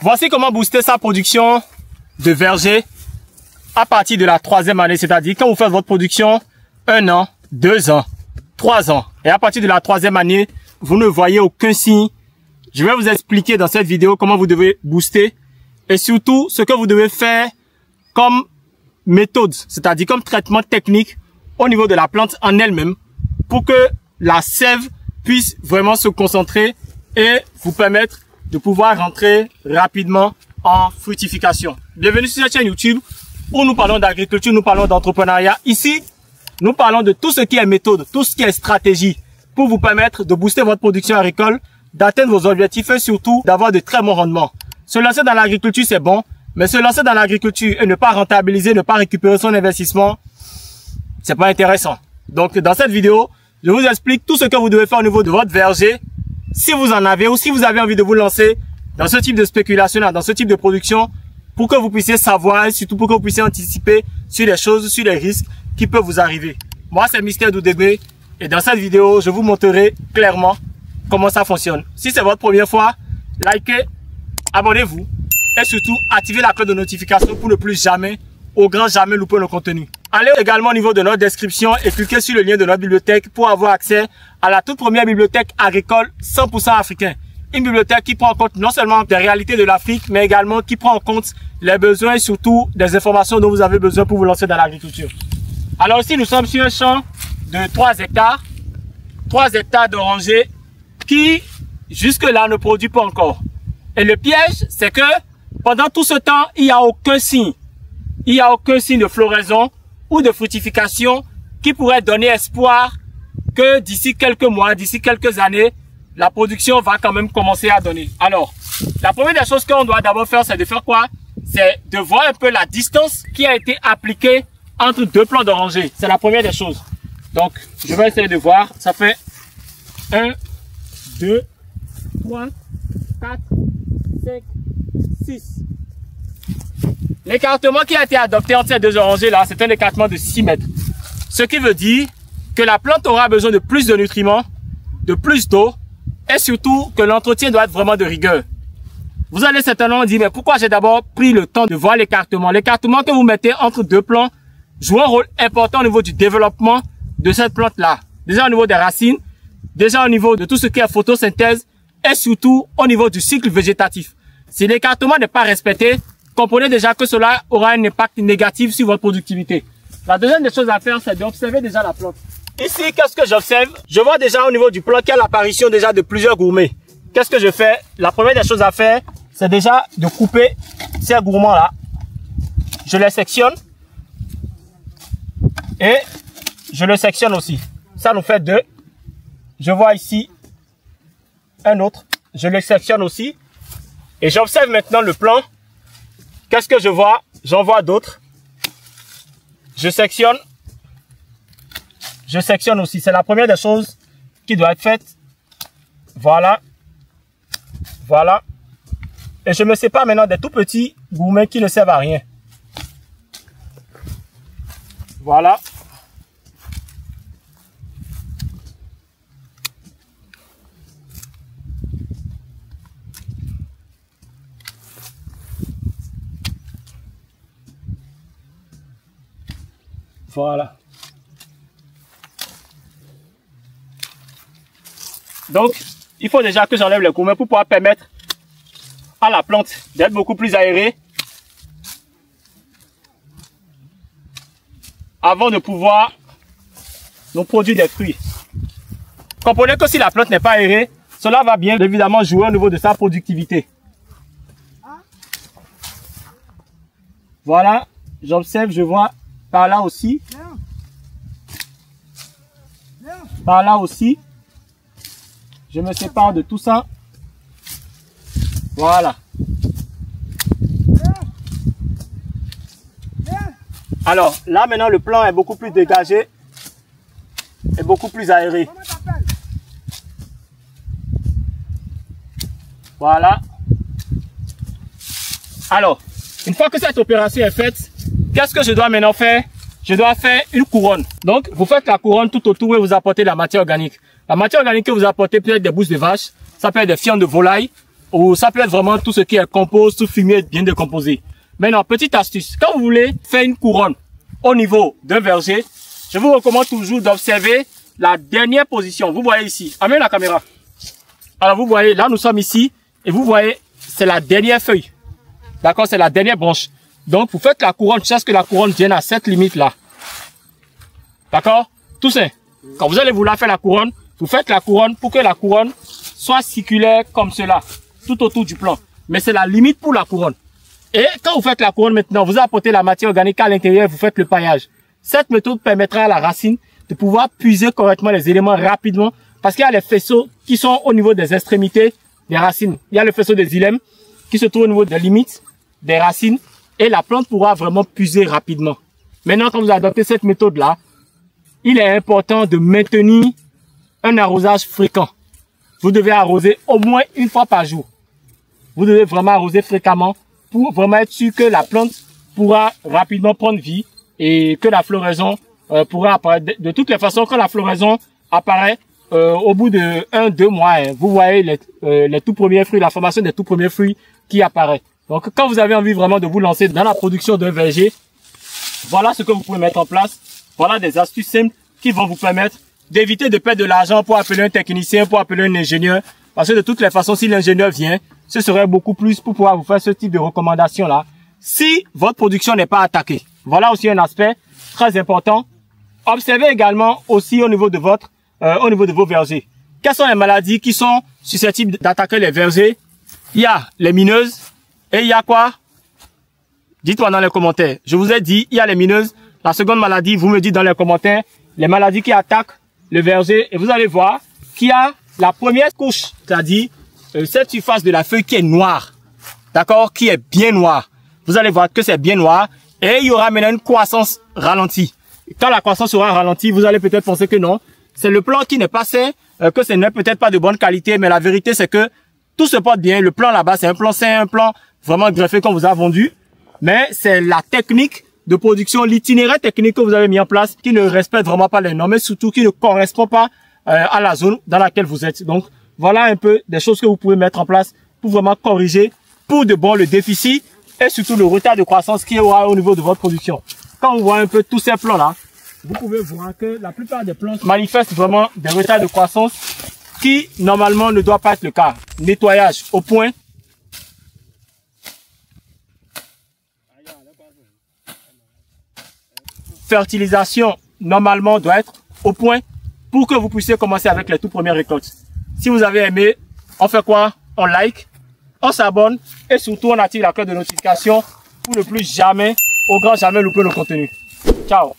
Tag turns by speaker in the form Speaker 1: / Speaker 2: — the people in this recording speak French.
Speaker 1: Voici comment booster sa production de verger à partir de la 3e année, c'est-à-dire quand vous faites votre production 1 an, 2 ans, 3 ans. Et à partir de la 3e année, vous ne voyez aucun signe. Je vais vous expliquer dans cette vidéo comment vous devez booster et surtout ce que vous devez faire comme méthode, c'est-à-dire comme traitement technique au niveau de la plante en elle-même pour que la sève puisse vraiment se concentrer et vous permettre de pouvoir rentrer rapidement en fructification. Bienvenue sur cette chaîne YouTube où nous parlons d'agriculture, nous parlons d'entrepreneuriat. Ici, nous parlons de tout ce qui est méthode, tout ce qui est stratégie pour vous permettre de booster votre production agricole, d'atteindre vos objectifs et surtout d'avoir de très bons rendements. Se lancer dans l'agriculture, c'est bon, mais se lancer dans l'agriculture et ne pas rentabiliser, ne pas récupérer son investissement, c'est pas intéressant. Donc, dans cette vidéo, je vous explique tout ce que vous devez faire au niveau de votre verger, si vous en avez ou si vous avez envie de vous lancer dans ce type de spéculation, dans ce type de production, pour que vous puissiez savoir et surtout pour que vous puissiez anticiper sur les choses, sur les risques qui peuvent vous arriver. Moi, c'est Mister Doudégbé et dans cette vidéo, je vous montrerai clairement comment ça fonctionne. Si c'est votre première fois, likez, abonnez-vous et surtout activez la cloche de notification pour ne plus jamais, au grand jamais louper le contenu. Allez également au niveau de notre description et cliquez sur le lien de notre bibliothèque pour avoir accès à la toute première bibliothèque agricole 100% africain. Une bibliothèque qui prend en compte non seulement les réalités de l'Afrique, mais également qui prend en compte les besoins et surtout des informations dont vous avez besoin pour vous lancer dans l'agriculture. Alors ici, nous sommes sur un champ de 3 hectares. 3 hectares d'orangers qui, jusque-là, ne produit pas encore. Et le piège, c'est que pendant tout ce temps, il n'y a aucun signe. Il n'y a aucun signe de floraison ou de fructification qui pourrait donner espoir que d'ici quelques mois, d'ici quelques années, la production va quand même commencer à donner. Alors, la première des choses qu'on doit d'abord faire, c'est de faire quoi? C'est de voir un peu la distance qui a été appliquée entre 2 plants d'oranger. C'est la première des choses. Donc, je vais essayer de voir. Ça fait 1, 2, 3, 4, 5, 6. L'écartement qui a été adopté entre ces 2 orangers là, c'est un écartement de 6 mètres. Ce qui veut dire que la plante aura besoin de plus de nutriments, de plus d'eau et surtout que l'entretien doit être vraiment de rigueur. Vous allez certainement dire, mais pourquoi j'ai d'abord pris le temps de voir l'écartement? L'écartement que vous mettez entre 2 plants joue un rôle important au niveau du développement de cette plante là. Déjà au niveau des racines, déjà au niveau de tout ce qui est photosynthèse et surtout au niveau du cycle végétatif. Si l'écartement n'est pas respecté, comprenez déjà que cela aura un impact négatif sur votre productivité. La deuxième des choses à faire, c'est d'observer déjà la plante. Ici, qu'est-ce que j'observe? Je vois déjà au niveau du plant qu'il y a l'apparition déjà de plusieurs gourmets. Qu'est-ce que je fais? La première des choses à faire, c'est déjà de couper ces gourmands-là. Je les sectionne. Et je le sectionne aussi. Ça nous fait 2. Je vois ici un autre. Je le sectionne aussi. Et j'observe maintenant le plant. Qu'est-ce que je vois? J'en vois d'autres. Je sectionne. Je sectionne aussi. C'est la première des choses qui doit être faite. Voilà. Voilà. Et je me sépare maintenant des tout petits gourmets qui ne servent à rien. Voilà. Voilà. Donc, il faut déjà que j'enlève les gourmets pour pouvoir permettre à la plante d'être beaucoup plus aérée avant de pouvoir nous produire des fruits. Comprenez que si la plante n'est pas aérée, cela va bien évidemment jouer au niveau de sa productivité. Voilà, j'observe, je vois par là aussi. Par là aussi. Je me sépare de tout ça. Voilà. Alors, là maintenant le plant est beaucoup plus dégagé et beaucoup plus aéré. Voilà. Alors, une fois que cette opération est faite, qu'est-ce que je dois maintenant faire? Je dois faire une couronne. Donc, vous faites la couronne tout autour et vous apportez la matière organique. La matière organique que vous apportez peut être des bousses de vache, ça peut être des fientes de volaille, ou ça peut être vraiment tout ce qui est compose, tout fumier bien décomposé. Maintenant, petite astuce, quand vous voulez faire une couronne au niveau d'un verger, je vous recommande toujours d'observer la dernière position. Vous voyez ici, amène la caméra. Alors vous voyez, là nous sommes ici, et vous voyez, c'est la dernière feuille. D'accord, c'est la dernière branche. Donc vous faites la couronne, jusqu'à ce que la couronne vienne à cette limite là. D'accord? Tout ça. Quand vous allez vouloir faire la couronne, vous faites la couronne pour que la couronne soit circulaire comme cela, tout autour du plan. Mais c'est la limite pour la couronne. Et quand vous faites la couronne maintenant, vous apportez la matière organique à l'intérieur, vous faites le paillage. Cette méthode permettra à la racine de pouvoir puiser correctement les éléments rapidement, parce qu'il y a les faisceaux qui sont au niveau des extrémités des racines. Il y a le faisceau des xylèmes qui se trouve au niveau des limites des racines, et la plante pourra vraiment puiser rapidement. Maintenant, quand vous adoptez cette méthode-là, il est important de maintenir un arrosage fréquent. Vous devez arroser au moins une fois par jour. Vous devez vraiment arroser fréquemment pour vraiment être sûr que la plante pourra rapidement prendre vie et que la floraison pourra apparaître. De toutes les façons, quand la floraison apparaît au bout de 1-2 mois, vous voyez les tout premiers fruits, la formation des tout premiers fruits qui apparaît. Donc, quand vous avez envie vraiment de vous lancer dans la production d'un verger, voilà ce que vous pouvez mettre en place. Voilà des astuces simples qui vont vous permettre d'éviter de perdre de l'argent pour appeler un technicien, pour appeler un ingénieur. Parce que de toutes les façons, si l'ingénieur vient, ce serait beaucoup plus pour pouvoir vous faire ce type de recommandation-là. Si votre production n'est pas attaquée. Voilà aussi un aspect très important. Observez également aussi au niveau de vos vergers. Quelles sont les maladies qui sont susceptibles d'attaquer les vergers? Il y a les mineuses et il y a quoi? Dites-moi dans les commentaires. Je vous ai dit, il y a les mineuses. La seconde maladie, vous me dites dans les commentaires les maladies qui attaquent le verger, et vous allez voir qu'il y a la première couche, c'est-à-dire cette surface de la feuille qui est noire, d'accord, qui est bien noire. Vous allez voir que c'est bien noir, et il y aura maintenant une croissance ralentie. Quand la croissance sera ralentie, vous allez peut-être penser que non, c'est le plant qui n'est pas sain, que ce n'est peut-être pas de bonne qualité, mais la vérité c'est que tout se porte bien. Le plant là-bas, c'est un plant sain, un plant vraiment greffé qu'on vous a vendu, mais c'est la technique de production, l'itinéraire technique que vous avez mis en place qui ne respecte vraiment pas les normes et surtout qui ne correspond pas à la zone dans laquelle vous êtes. Donc, voilà un peu des choses que vous pouvez mettre en place pour vraiment corriger pour de bon le déficit et surtout le retard de croissance qu'il y aura au niveau de votre production. Quand on voit un peu tous ces plans-là, vous pouvez voir que la plupart des plantes manifestent vraiment des retards de croissance qui, normalement, ne doit pas être le cas. Nettoyage au point. Fertilisation, normalement, doit être au point pour que vous puissiez commencer avec les tout premières récoltes. Si vous avez aimé, on fait quoi? On like, on s'abonne et surtout on active la cloche de notification pour ne plus jamais, au grand jamais louper le contenu. Ciao!